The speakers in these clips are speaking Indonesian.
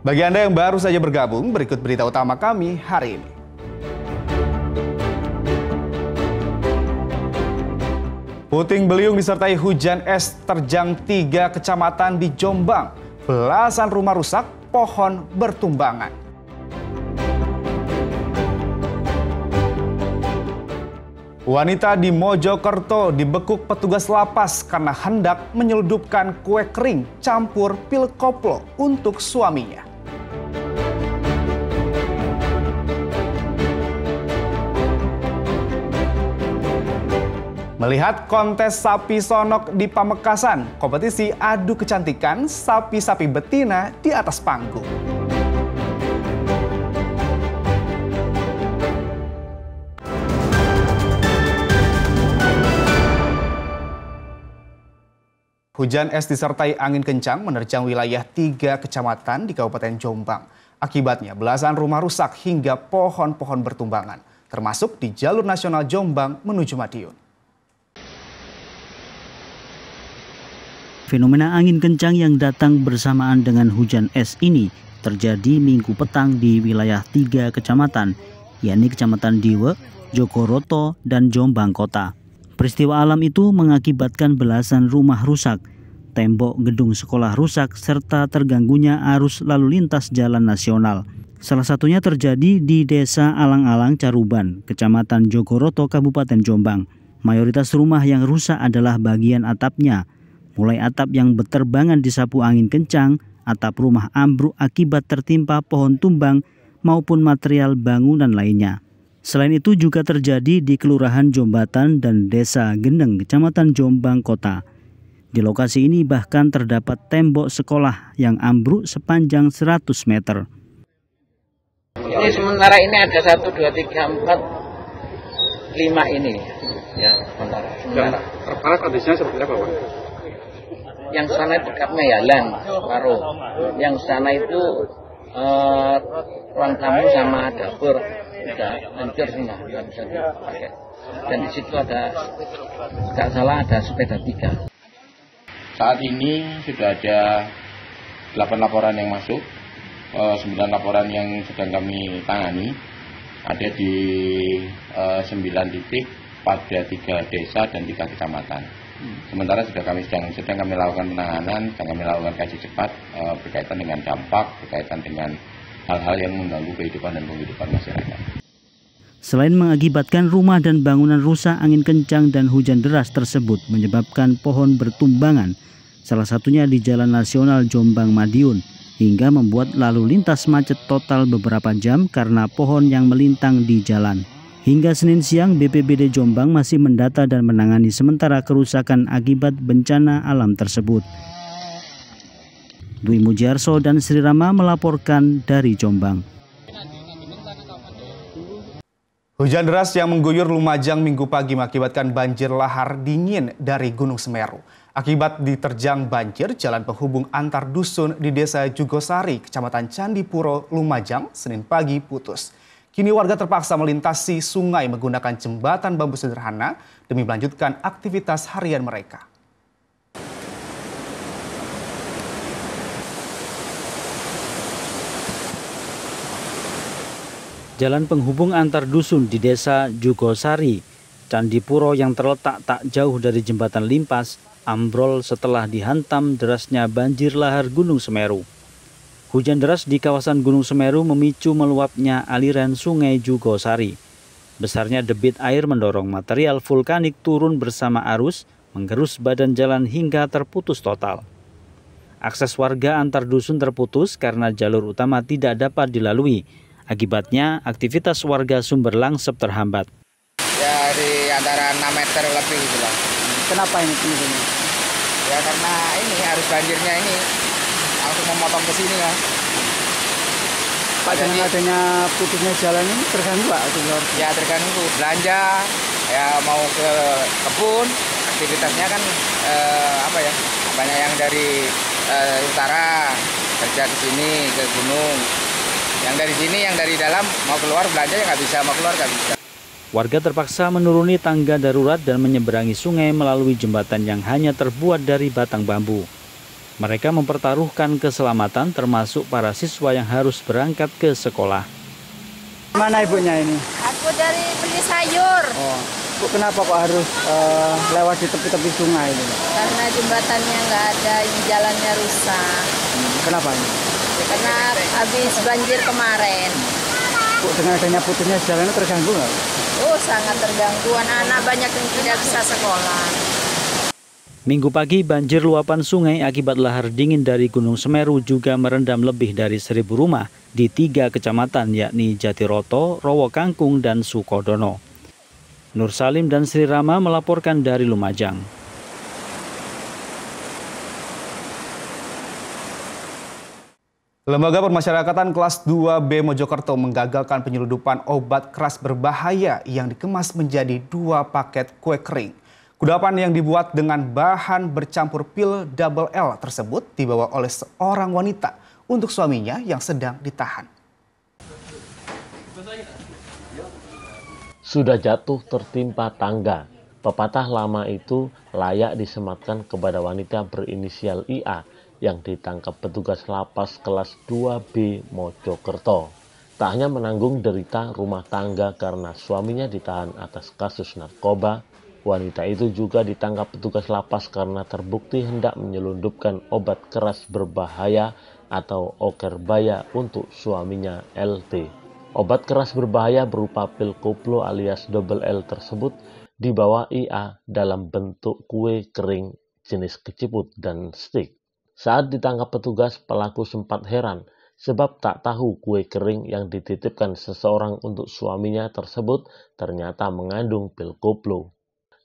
Bagi Anda yang baru saja bergabung, berikut berita utama kami hari ini. Puting beliung disertai hujan es terjang 3 kecamatan di Jombang. Belasan rumah rusak, pohon bertumbangan. Wanita di Mojokerto dibekuk petugas lapas karena hendak menyeludupkan kue kering campur pil koplo untuk suaminya. Melihat kontes sapi sonok di Pamekasan, kompetisi adu kecantikan sapi-sapi betina di atas panggung. Hujan es disertai angin kencang menerjang wilayah 3 kecamatan di Kabupaten Jombang. Akibatnya belasan rumah rusak hingga pohon-pohon bertumbangan, termasuk di jalur nasional Jombang menuju Madiun. Fenomena angin kencang yang datang bersamaan dengan hujan es ini terjadi Minggu petang di wilayah 3 kecamatan, yakni Kecamatan Diwe, Jogoroto, dan Jombang Kota. Peristiwa alam itu mengakibatkan belasan rumah rusak, tembok gedung sekolah rusak, serta terganggunya arus lalu lintas jalan nasional. Salah satunya terjadi di Desa Alang-Alang, Caruban, Kecamatan Jogoroto, Kabupaten Jombang. Mayoritas rumah yang rusak adalah bagian atapnya, mulai atap yang berterbangan disapu angin kencang, atap rumah ambruk akibat tertimpa pohon tumbang, maupun material bangunan lainnya. Selain itu juga terjadi di Kelurahan Jombatan dan Desa Gendeng, Kecamatan Jombang Kota. Di lokasi ini bahkan terdapat tembok sekolah yang ambruk sepanjang 100 meter. Ini sementara ini ada 1, 2, 3, 4, 5 ini. Ya, sementara. Terparah kondisinya seperti apa, Pak? Yang sana itu dekatnya jalan, paruh. Yang sana itu ruang tamu sama dapur. Sudah hancur semua, nggak bisa dipakai. Dan di situ ada, nggak salah ada sepeda 3. Saat ini sudah ada 8 laporan yang masuk, 9 laporan yang sedang kami tangani. Ada di 9 titik pada 3 desa dan 3 kecamatan. Sementara sedang kami lakukan penanganan, sedang kami lakukan kaji cepat berkaitan dengan dampak, berkaitan dengan hal-hal yang mengganggu kehidupan dan penghidupan masyarakat. Selain mengakibatkan rumah dan bangunan rusak, angin kencang dan hujan deras tersebut menyebabkan pohon bertumbangan, salah satunya di Jalan Nasional Jombang-Madiun, hingga membuat lalu lintas macet total beberapa jam karena pohon yang melintang di jalan. Hingga Senin siang, BPBD Jombang masih mendata dan menangani sementara kerusakan akibat bencana alam tersebut. Dwi Mujiarso dan Sri Rama melaporkan dari Jombang. Hujan deras yang mengguyur Lumajang Minggu pagi mengakibatkan banjir lahar dingin dari Gunung Semeru. Akibat diterjang banjir, jalan penghubung antar dusun di Desa Jugosari, Kecamatan Candipuro, Lumajang, Senin pagi putus. Kini warga terpaksa melintasi sungai menggunakan jembatan bambu sederhana demi melanjutkan aktivitas harian mereka. Jalan penghubung antar dusun di Desa Jugosari, Candipuro yang terletak tak jauh dari jembatan Limpas, ambrol setelah dihantam derasnya banjir lahar Gunung Semeru. Hujan deras di kawasan Gunung Semeru memicu meluapnya aliran sungai Jugosari. Besarnya debit air mendorong material vulkanik turun bersama arus, menggerus badan jalan hingga terputus total. Akses warga antar dusun terputus karena jalur utama tidak dapat dilalui. Akibatnya, aktivitas warga Sumber Langsep terhambat. Ya, di antara 6 meter lebih gitu lah. Kenapa ini penyebabnya? Ya karena ini arus banjirnya ini langsung memotong ke sini kan. Pak, dengan adanya putusnya jalan ini terganggu Pak? Ya terganggu, belanja, ya mau ke kebun, aktivitasnya kan banyak yang dari utara kerja ke sini, ke gunung. Yang dari sini, yang dari dalam mau keluar belanja ya nggak bisa, mau keluar nggak bisa. Warga terpaksa menuruni tangga darurat dan menyeberangi sungai melalui jembatan yang hanya terbuat dari batang bambu. Mereka mempertaruhkan keselamatan termasuk para siswa yang harus berangkat ke sekolah. Mana ibunya ini? Aku dari beli sayur. Oh, Bu, kenapa kok harus lewat di tepi-tepi sungai ini? Karena jembatannya nggak ada, jalannya rusak. Kenapa ini? Karena habis banjir kemarin. Bu, dengan adanya putusnya jalannya terganggu nggak? Oh, sangat terganggu. Anak-anak banyak yang tidak bisa sekolah. Minggu pagi, banjir luapan sungai akibat lahar dingin dari Gunung Semeru juga merendam lebih dari 1.000 rumah di 3 kecamatan yakni Jatiroto, Rowokangkung, dan Sukodono. Nur Salim dan Sri Rama melaporkan dari Lumajang. Lembaga Permasyarakatan kelas 2B Mojokerto menggagalkan penyeludupan obat keras berbahaya yang dikemas menjadi 2 paket kue kering. Kudapan yang dibuat dengan bahan bercampur pil double L tersebut dibawa oleh seorang wanita untuk suaminya yang sedang ditahan. Sudah jatuh tertimpa tangga. Pepatah lama itu layak disematkan kepada wanita berinisial IA yang ditangkap petugas lapas kelas 2B Mojokerto. Tak hanya menanggung derita rumah tangga karena suaminya ditahan atas kasus narkoba, wanita itu juga ditangkap petugas lapas karena terbukti hendak menyelundupkan obat keras berbahaya atau okerbaya untuk suaminya LT. Obat keras berbahaya berupa pil koplo alias double L tersebut dibawa IA dalam bentuk kue kering jenis keciput dan stik. Saat ditangkap petugas, pelaku sempat heran sebab tak tahu kue kering yang dititipkan seseorang untuk suaminya tersebut ternyata mengandung pil koplo.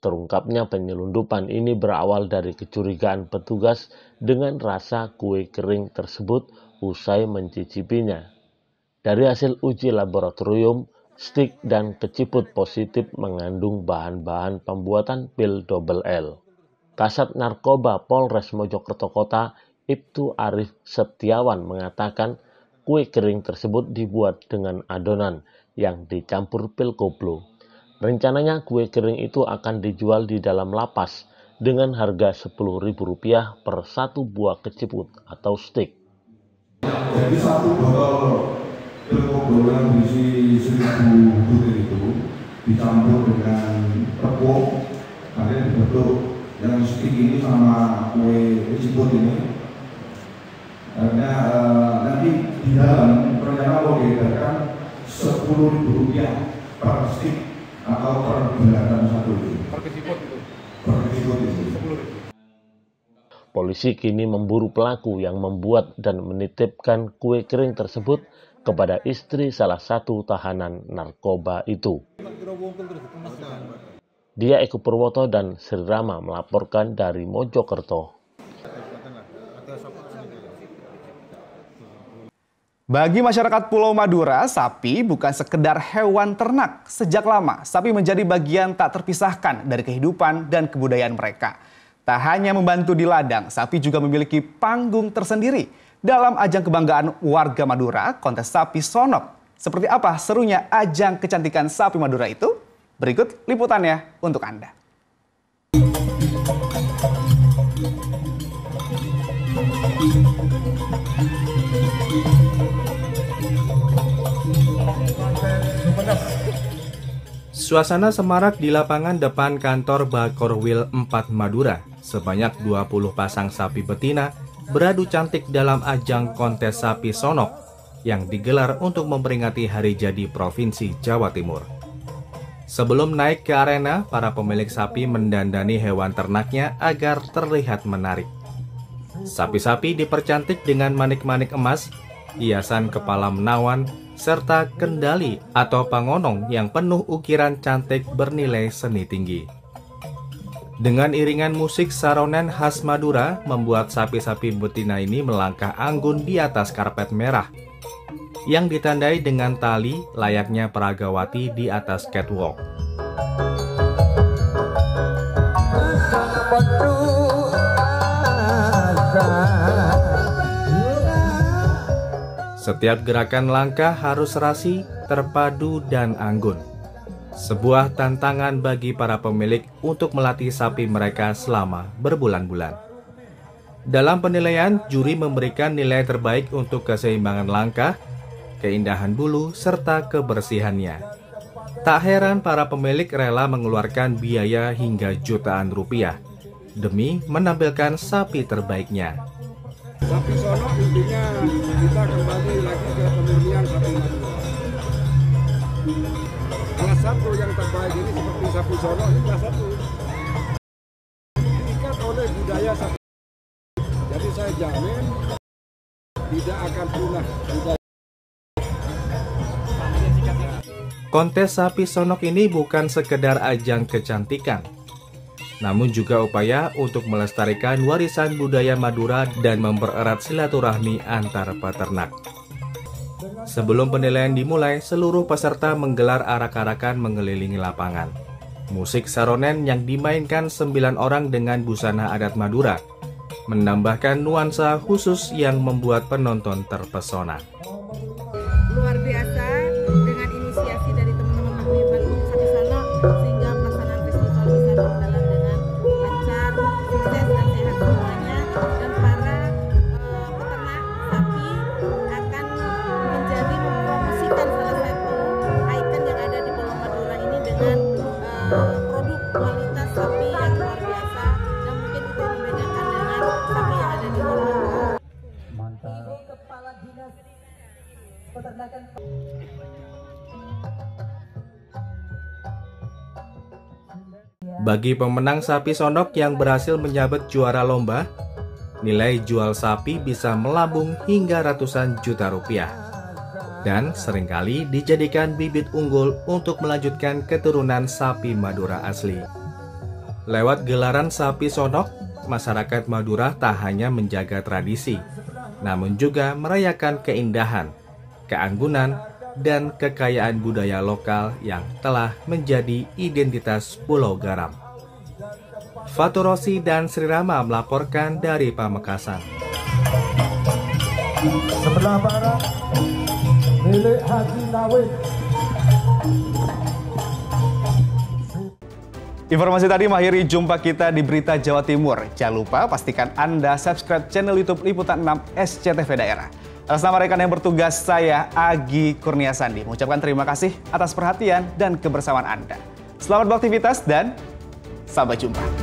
Terungkapnya penyelundupan ini berawal dari kecurigaan petugas dengan rasa kue kering tersebut usai mencicipinya. Dari hasil uji laboratorium, stik dan keciput positif mengandung bahan-bahan pembuatan pil double L. Kasat Narkoba Polres Mojokerto Kota, Ibtu Arif Setiawan mengatakan kue kering tersebut dibuat dengan adonan yang dicampur pil koplo. Rencananya kue kering itu akan dijual di dalam lapas dengan harga Rp10.000 per 1 buah keciput atau stik. Jadi 1 botol pil koplo yang berisi 1.000 butir itu dicampur dengan tepung, kemudian dibentuk yang stik ini sama kue keciput ini. Karena nanti di dalam rencana mau diedarkan Rp10.000 per stik atau per bulatan 1 per keciput itu. Polisi kini memburu pelaku yang membuat dan menitipkan kue kering tersebut kepada istri salah satu tahanan narkoba itu. Dia Eko Purwoto dan Sri Rama melaporkan dari Mojokerto. Bagi masyarakat Pulau Madura, sapi bukan sekedar hewan ternak. Sejak lama, sapi menjadi bagian tak terpisahkan dari kehidupan dan kebudayaan mereka. Tak hanya membantu di ladang, sapi juga memiliki panggung tersendiri. Dalam ajang kebanggaan warga Madura, kontes sapi sonok. Seperti apa serunya ajang kecantikan sapi Madura itu? Berikut liputannya untuk Anda. Suasana semarak di lapangan depan kantor Bakorwil 4 Madura. Sebanyak 20 pasang sapi betina beradu cantik dalam ajang kontes sapi sonok yang digelar untuk memperingati Hari Jadi Provinsi Jawa Timur. Sebelum naik ke arena, para pemilik sapi mendandani hewan ternaknya agar terlihat menarik. Sapi-sapi dipercantik dengan manik-manik emas, hiasan kepala menawan, serta kendali atau pangonong yang penuh ukiran cantik bernilai seni tinggi. Dengan iringan musik saronan khas Madura, membuat sapi-sapi betina ini melangkah anggun di atas karpet merah yang ditandai dengan tali layaknya peragawati di atas catwalk. Setiap gerakan langkah harus rasi, terpadu, dan anggun. Sebuah tantangan bagi para pemilik untuk melatih sapi mereka selama berbulan-bulan. Dalam penilaian, juri memberikan nilai terbaik untuk keseimbangan langkah, keindahan bulu, serta kebersihannya. Tak heran para pemilik rela mengeluarkan biaya hingga jutaan rupiah demi menampilkan sapi terbaiknya. Sapi Sonok intinya kita kembali lagi ke pemurnian sapi Madura. Salah satu yang terbaik ini seperti sapi Sonok ini salah satu diikat oleh budaya sapi. Jadi saya jamin tidak akan punah budaya. Kontes sapi Sonok ini bukan sekedar ajang kecantikan, namun juga upaya untuk melestarikan warisan budaya Madura dan mempererat silaturahmi antar peternak. Sebelum penilaian dimulai, seluruh peserta menggelar arak-arakan mengelilingi lapangan. Musik saronen yang dimainkan 9 orang dengan busana adat Madura menambahkan nuansa khusus yang membuat penonton terpesona. Luar biasa dengan inisiasi dari teman-teman Paguyuban Sapi Sonok sehingga pelaksanaan festival bisa berjalan dengan lancar, sukses dan sehat semuanya, dan para peternak sapi akan menjadi mempromosikan salah satu ikon yang ada di Pulau Madura ini dengan produk kualitas sapi yang luar biasa dan mungkin itu membedakan dengan sapi yang ada di luar Madura. Ibu Kepala Dinas Peternakan. Bagi pemenang sapi Sonok yang berhasil menyabet juara lomba, nilai jual sapi bisa melambung hingga ratusan juta rupiah. Dan seringkali dijadikan bibit unggul untuk melanjutkan keturunan sapi Madura asli. Lewat gelaran sapi Sonok, masyarakat Madura tak hanya menjaga tradisi, namun juga merayakan keindahan, keanggunan, dan kekayaan budaya lokal yang telah menjadi identitas Pulau Garam. Faturosi dan Sri Rama melaporkan dari Pamekasan. Sebelah barat milik Haji Nawid. Informasi tadi mengakhiri jumpa kita di Berita Jawa Timur. Jangan lupa pastikan Anda subscribe channel YouTube Liputan 6 SCTV Daerah. Atas nama rekan yang bertugas, saya Agi Kurniasandi mengucapkan terima kasih atas perhatian dan kebersamaan Anda. Selamat beraktivitas dan sampai jumpa.